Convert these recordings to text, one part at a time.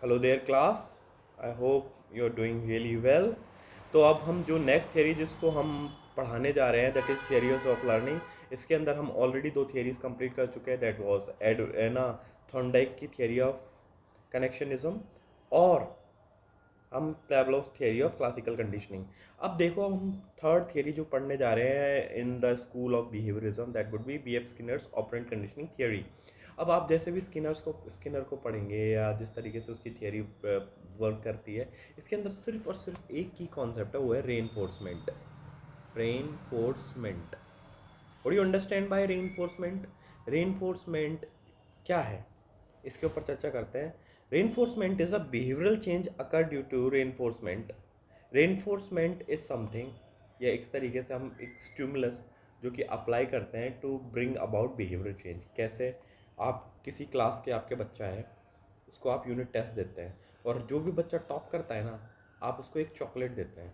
Hello there class, I hope you are doing really well. तो अब हम जो नेक्स्ट थियरी जिसको हम पढ़ाने जा रहे हैं that is theories of learning. इसके अंदर हम ऑलरेडी 2 थियरीज कंप्लीट कर चुके हैं। दैट वाज एना थॉर्नडाइक की थियरी ऑफ कनेक्शनिज्म और हम पैवलोव्स थियरी ऑफ क्लासिकल कंडीशनिंग। अब देखो, अब हम थर्ड थियरी जो पढ़ने जा रहे हैं in the school of behaviourism, that would be BF Skinner's operant conditioning theory. अब आप जैसे भी स्किनर को पढ़ेंगे या जिस तरीके से उसकी थियरी वर्क करती है, इसके अंदर सिर्फ और सिर्फ एक ही कॉन्सेप्ट है, वो है reinforcement. Reinforcement, what do you understand by reinforcement? Reinforcement क्या है, इसके ऊपर चर्चा करते हैं। Reinforcement is a behavioural change occur due to reinforcement. Reinforcement is something, या एक तरीके से हम एक स्टिमुलस जो कि अप्लाई करते हैं to bring about behavioural change. कैसे? आप किसी क्लास के आपके बच्चा है, उसको आप यूनिट टेस्ट देते हैं और जो भी बच्चा टॉप करता है ना, आप उसको एक चॉकलेट देते हैं।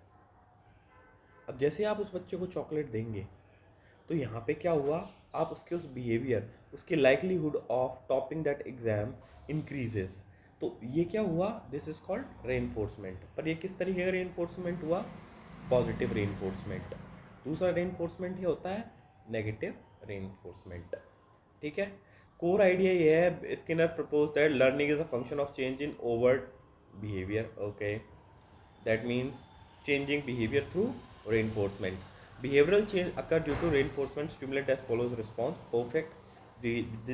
अब जैसे आप उस बच्चे को चॉकलेट देंगे तो यहाँ पे क्या हुआ, आप उसके उस बिहेवियर, उसकी likelihood of topping that exam increases. तो ये क्या हुआ, दिस इज कॉल्ड रेनफोर्समेंट। पर ये किस तरीके का रेनफोर्समेंट हुआ? Positive reinforcement. दूसरा रेनफोर्समेंट ये होता है नेगेटिव रेनफोर्समेंट। ठीक है। कोर आइडिया ये है, Skinner propose that learning is a function of change in overt behaviour. Okay, that means changing behavior through reinforcement. Behavioral change occur due to reinforcement stimulate as follows response. Perfect.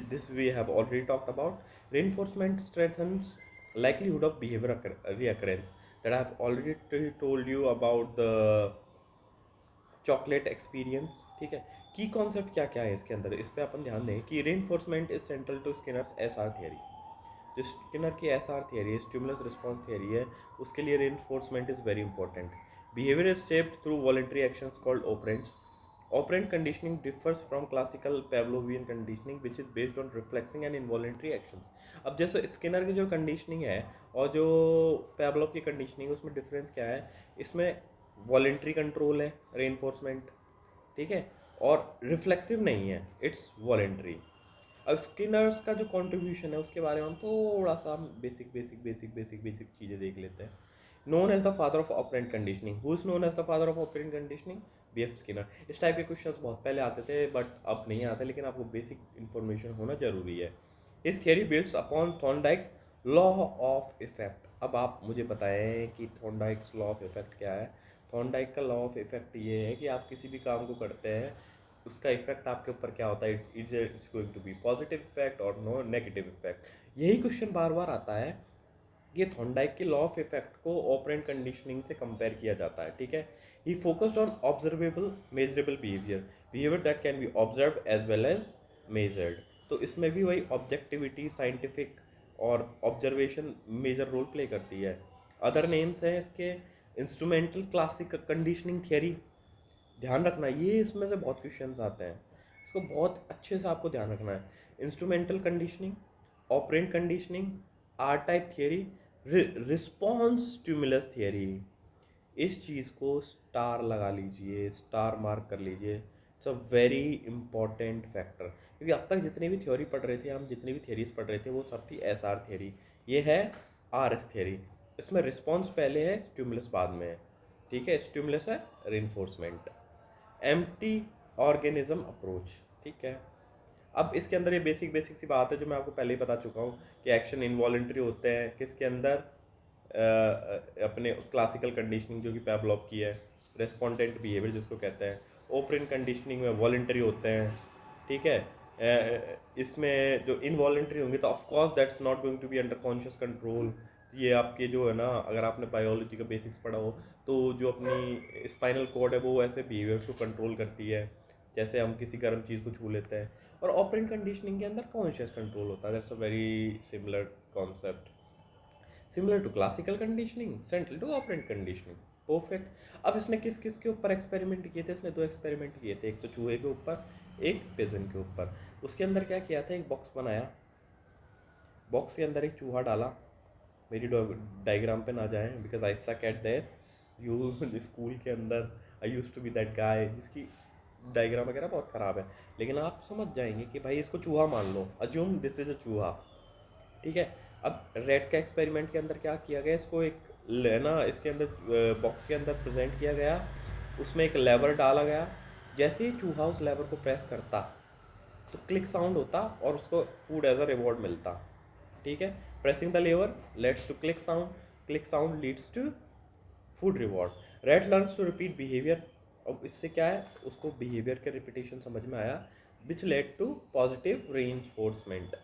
This we have already talked about. Reinforcement strengthens likelihood of behavior reoccurrence. That I have already told you about the chocolate experience. ठीक है। की concept क्या क्या है इसके अंदर, इस पर अपन ध्यान दें कि reinforcement is central to Skinner's SR theory. जो स्किनर की SR थियरी है, स्टिमुलस रिस्पॉन्स थियरी है, उसके लिए reinforcement is very important. Behaviour is shaped through voluntary actions called operants. Operant conditioning differs from classical Pavlovian conditioning which is based on reflexing and involuntary actions. अब जैसे Skinner की जो conditioning है और जो पेवलोव की कंडीशनिंग है, उसमें डिफरेंस क्या है? इसमें वॉलंटरी कंट्रोल है रेनफोर्समेंट, ठीक है, और रिफ्लेक्सिव नहीं है, इट्स वॉलेंट्री। अब स्किनर्स का जो कंट्रीब्यूशन है उसके बारे में हम थोड़ा सा बेसिक चीज़ें देख लेते हैं। Known as the father of operant conditioning, who is known as the father of operant conditioning? BF Skinner. इस टाइप के क्वेश्चंस बहुत पहले आते थे बट अब नहीं आते, लेकिन आपको बेसिक इन्फॉर्मेशन होना जरूरी है। इस theory builds upon Thorndike's law of effect. अब आप मुझे बताएं कि थॉर्नडाइक्स लॉ ऑफ इफेक्ट क्या है। थॉर्नडाइक का लॉ ऑफ इफेक्ट ये है कि आप किसी भी काम को करते हैं, उसका इफेक्ट आपके ऊपर क्या होता है, it's going to be positive effect और नो नेगेटिव इफेक्ट। यही क्वेश्चन बार बार आता है। ये थॉर्नडाइक के लॉ ऑफ इफेक्ट को ऑपरेंट कंडीशनिंग से कंपेयर किया जाता है। ठीक है। He focused on observable measurable behaviour, behaviour that can be observed as well as measured. तो इसमें भी वही ऑब्जेक्टिविटी, साइंटिफिक और ऑब्जर्वेशन मेजर रोल प्ले करती है। अदर नेम्स हैं इसके, इंस्ट्रूमेंटल क्लासिक कंडीशनिंग थियरी। ध्यान रखना, ये इसमें से बहुत क्वेश्चंस आते हैं, इसको बहुत अच्छे से आपको ध्यान रखना है। Instrumental conditioning, operant conditioning, R type theory, response stimulus theory. इस चीज़ को स्टार लगा लीजिए, स्टार मार्क कर लीजिए। It's a very important factor, क्योंकि अब तक जितनी भी थ्योरी पढ़ रहे थे हम, जितनी भी थियरीज पढ़ रहे थे, वो सब थी SR थियरी। ये है RS थियरी। इसमें रिस्पॉन्स पहले है, स्टिमुलस बाद में है। ठीक है, स्टिमुलस है रेनफोर्समेंट। Empty organism approach. ठीक है। अब इसके अंदर ये बेसिक सी बात है जो मैं आपको पहले ही बता चुका हूँ कि एक्शन इनवॉलेंट्री होते हैं किसके अंदर, अपने क्लासिकल कंडीशनिंग जो कि पैवलोव की है, रेस्पोंडेंट बिहेवियर जिसको कहते हैं। ओपरेंट कंडीशनिंग में वॉलेंटरी होते हैं। ठीक है। इसमें जो इनवॉलेंट्री होंगे तो of course that's not going to be under conscious control. ये आपके जो है ना, अगर आपने बायोलॉजी का बेसिक्स पढ़ा हो तो जो अपनी स्पाइनल कॉर्ड है वो ऐसे बिहेवियर्स को कंट्रोल करती है, जैसे हम किसी गर्म चीज़ को छू लेते हैं। और ऑपरेंट कंडीशनिंग के अंदर कॉन्शियस कंट्रोल होता है। That's a very similar concept, similar to classical conditioning, central to operant conditioning. Perfect. अब इसने किस किस के ऊपर एक्सपेरिमेंट किए थे? इसने 2 एक्सपेरिमेंट किए थे, एक तो चूहे के ऊपर, एक पिजन के ऊपर। उसके अंदर क्या किया था, एक बॉक्स बनाया, बॉक्स के अंदर एक चूहा डाला। मेरी डायग्राम पे ना जाएं because I suck at this. You school के अंदर I use to be that guy जिसकी डायग्राम वगैरह बहुत ख़राब है, लेकिन आप समझ जाएंगे कि भाई इसको चूहा मान लो, अज्यूम दिस इज अ चूहा। ठीक है। अब रेड का एक्सपेरिमेंट के अंदर क्या किया गया, इसको एक ना इसके अंदर बॉक्स के अंदर प्रेजेंट किया गया, उसमें एक लेवर डाला गया। जैसे ही चूहा उस लेवर को प्रेस करता तो क्लिक साउंड होता और उसको फूड एज अ रिवॉर्ड मिलता। ठीक है, pressing the lever leads to click sound leads to food reward. Rat learns to repeat behaviour. अब इससे क्या है, उसको बिहेवियर के रिपीटेशन समझ में आया, which led to positive reinforcement.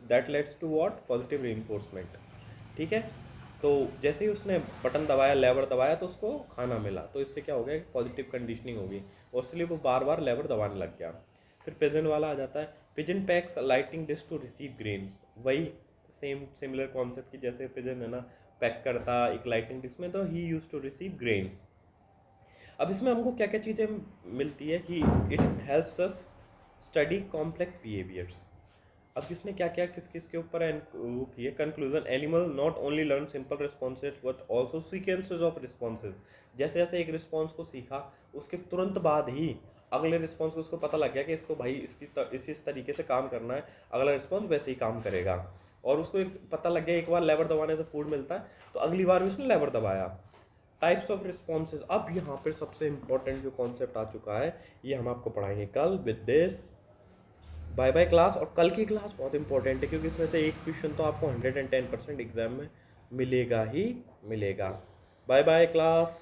That leads to what, positive reinforcement. ठीक है, तो जैसे ही उसने बटन दबाया, लेवर दबाया, तो उसको खाना मिला, तो इससे क्या हो गया, पॉजिटिव कंडीशनिंग होगी और इसलिए वो बार बार लेवर दबाने लग गया। फिर पिजन वाला आ जाता है, pigeon pecks lighting dish to receive grains. वही सेम सिमिलर कॉन्सेप्ट की, जैसे पिजन है ना पैक करता एक लाइटिंग डिश में, तो ही यूज टू रिसीव ग्रेन्स। अब इसमें हमको क्या क्या चीज़ें मिलती है कि it helps us study complex behaviours. अब किसने क्या क्या किस किस के ऊपर वो किए conclusion, animal not only learn simple responses but also sequences of responses. जैसे जैसे एक रिस्पॉन्स को सीखा, उसके तुरंत बाद ही अगले रिस्पॉन्स को उसको पता लग गया कि इसको भाई इस तरीके से काम करना है, अगला रिस्पॉन्स वैसे ही काम करेगा। और उसको एक पता लग गया, एक बार लेवर दबाने से फूड मिलता है, तो अगली बार भी उसने लेवर दबाया। Types of responses. अब यहाँ पर सबसे इंपॉर्टेंट जो कॉन्सेप्ट आ चुका है, ये हम आपको पढ़ाएंगे कल with this. Bye bye class. और कल की क्लास बहुत इंपॉर्टेंट है क्योंकि इसमें से एक क्वेश्चन तो आपको 110% एग्जाम में मिलेगा ही मिलेगा। Bye bye class.